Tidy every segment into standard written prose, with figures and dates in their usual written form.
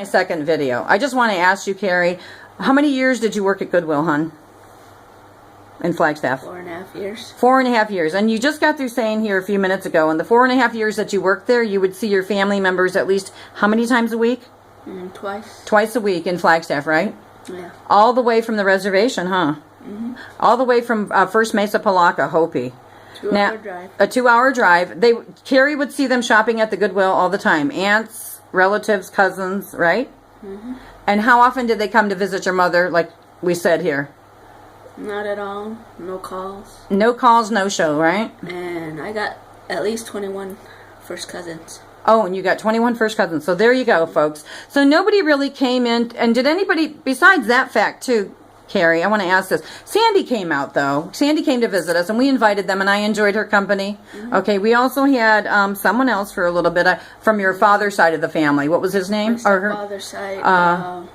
My second video. I just want to ask you, Carrie, how many years did you work at Goodwill, hon? In Flagstaff? 4.5 years. 4.5 years. And you just got through saying here a few minutes ago, in the 4.5 years that you worked there, you would see your family members at least how many times a week? Twice. Twice a week in Flagstaff, right? Yeah. All the way from the reservation, huh? Mm-hmm. All the way from First Mesa, Palaca, Hopi. 2-hour drive. A 2-hour drive. Carrie would see them shopping at the Goodwill all the time. Aunts, relatives, cousins, right? Mm-hmm. And how often did they come to visit your mother, like we said here? Not at all. No calls. No calls, no show, right? And I got at least 21 first cousins. Oh, and you got 21 first cousins. So there you go, folks. So nobody really came in. And did anybody, besides that fact, too, Carrie, I want to ask this. Sandy came out, though. Sandy came to visit us, and we invited them, and I enjoyed her company. Mm-hmm. Okay, we also had someone else for a little bit from your father's side of the family. What was his name? Or her father's side.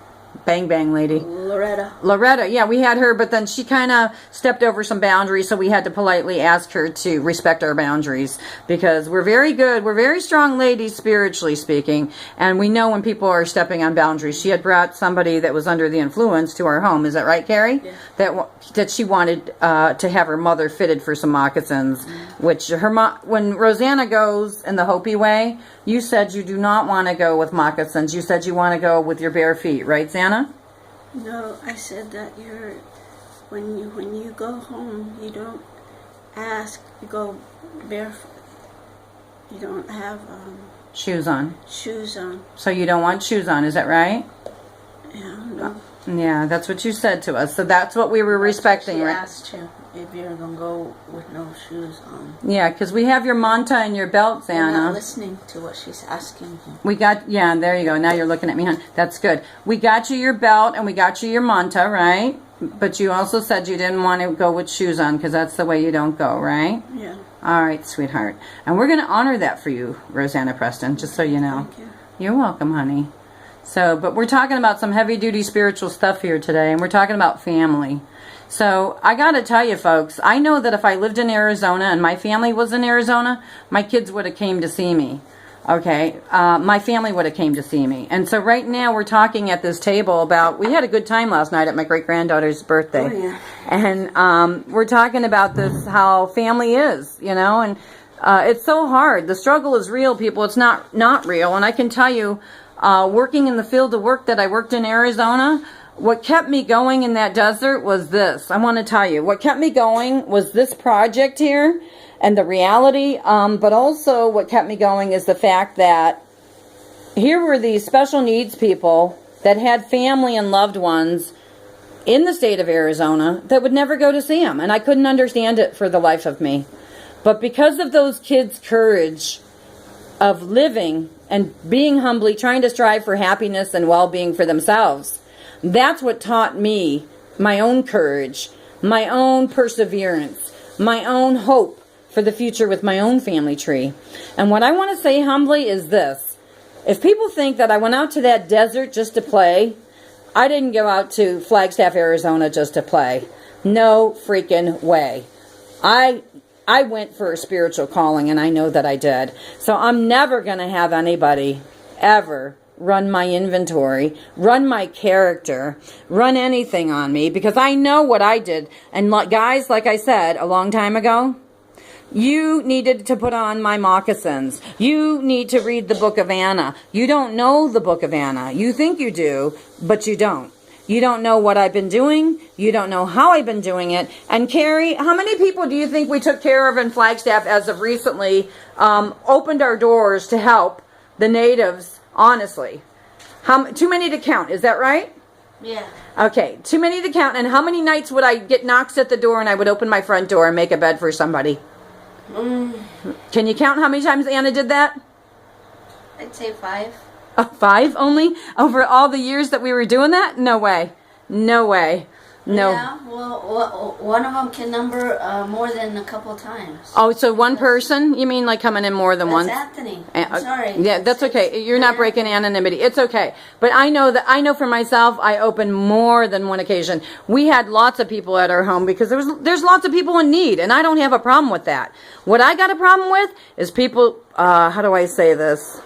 Bang Bang lady. Loretta, yeah, we had her, but then she kind of stepped over some boundaries, so we had to politely ask her to respect our boundaries, because we're very good, we're very strong ladies, spiritually speaking, and we know when people are stepping on boundaries. She had brought somebody that was under the influence to our home, is that right, Carrie? Yeah. That she wanted to have her mother fitted for some moccasins, which when Rosanna goes in the Hopi way, you said you do not want to go with moccasins. You said you want to go with your bare feet, right, Xana? No, I said that when you go home, you don't ask. You go barefoot. You don't have shoes on. Shoes on. So you don't want shoes on, is that right? Yeah. No. Yeah, that's what you said to us. So that's what we were respecting, right? She asked you if you're gonna go with no shoes on. Yeah, because we have your manta and your belt, Xana. I'm not listening to what she's asking you. Yeah, there you go. Now you're looking at me, hon. That's good. We got you your belt and we got you your manta, right? But you also said you didn't want to go with shoes on because that's the way you don't go, right? Yeah. All right, sweetheart. And we're going to honor that for you, Rosanna Preston, just so you know. Thank you. You're welcome, honey. So, but we're talking about some heavy-duty spiritual stuff here today, and we're talking about family. So, I got to tell you, folks, I know that if I lived in Arizona and my family was in Arizona, my kids would have came to see me. Okay? My family would have came to see me. And so right now we're talking at this table about, we had a good time last night at my great-granddaughter's birthday. Oh, yeah. And we're talking about this, how family is, you know, and it's so hard. The struggle is real, people. It's not real. And I can tell you, working in the field of work that I worked in Arizona, what kept me going in that desert was this. I want to tell you, what kept me going was this project here and the reality, but also what kept me going is the fact that here were these special needs people that had family and loved ones in the state of Arizona that would never go to see them, and I couldn't understand it for the life of me. But because of those kids' courage of living and being humbly, trying to strive for happiness and well-being for themselves, that's what taught me my own courage, my own perseverance, my own hope for the future with my own family tree. And what I want to say humbly is this. If people think that I went out to that desert just to play, I didn't go out to Flagstaff, Arizona just to play. No freaking way. I went for a spiritual calling, and I know that I did. So I'm never going to have anybody ever run my inventory, run my character, run anything on me, because I know what I did. And guys, like I said a long time ago, you needed to put on my moccasins. You need to read the book of Anna. You don't know the book of Anna. You think you do, but you don't. You don't know what I've been doing. You don't know how I've been doing it. And Carrie, how many people do you think we took care of in Flagstaff as of recently, opened our doors to help the natives, honestly? Too many to count, is that right? Yeah. Okay, too many to count. And how many nights would I get knocks at the door and I would open my front door and make a bed for somebody? Can you count how many times Anna did that? I'd say 5. 5 only? Over all the years that we were doing that? No way. No way. No. Yeah, well, one of them can number more than a couple times. Oh, so one person? You mean like coming in more than once? That's Anthony. Sorry. Yeah, that's okay. You're not breaking anonymity. It's okay. But I know for myself, I opened more than one occasion. We had lots of people at our home because there's lots of people in need, and I don't have a problem with that. What I got a problem with is people, how do I say this?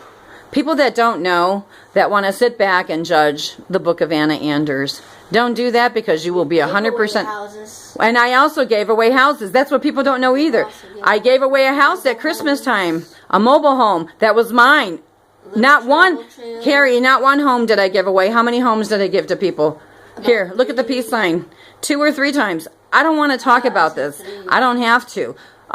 People that don't know, that want to sit back and judge the book of Anna Anders, don't do that, because you will be 100%. Houses. And I also gave away houses. That's what people don't know either. I gave away a house at Christmas time, a mobile home that was mine. Not one, Carrie, not one home did I give away. How many homes did I give to people? Here, look at the peace sign. 2 or 3 times. I don't want to talk about this. I don't have to.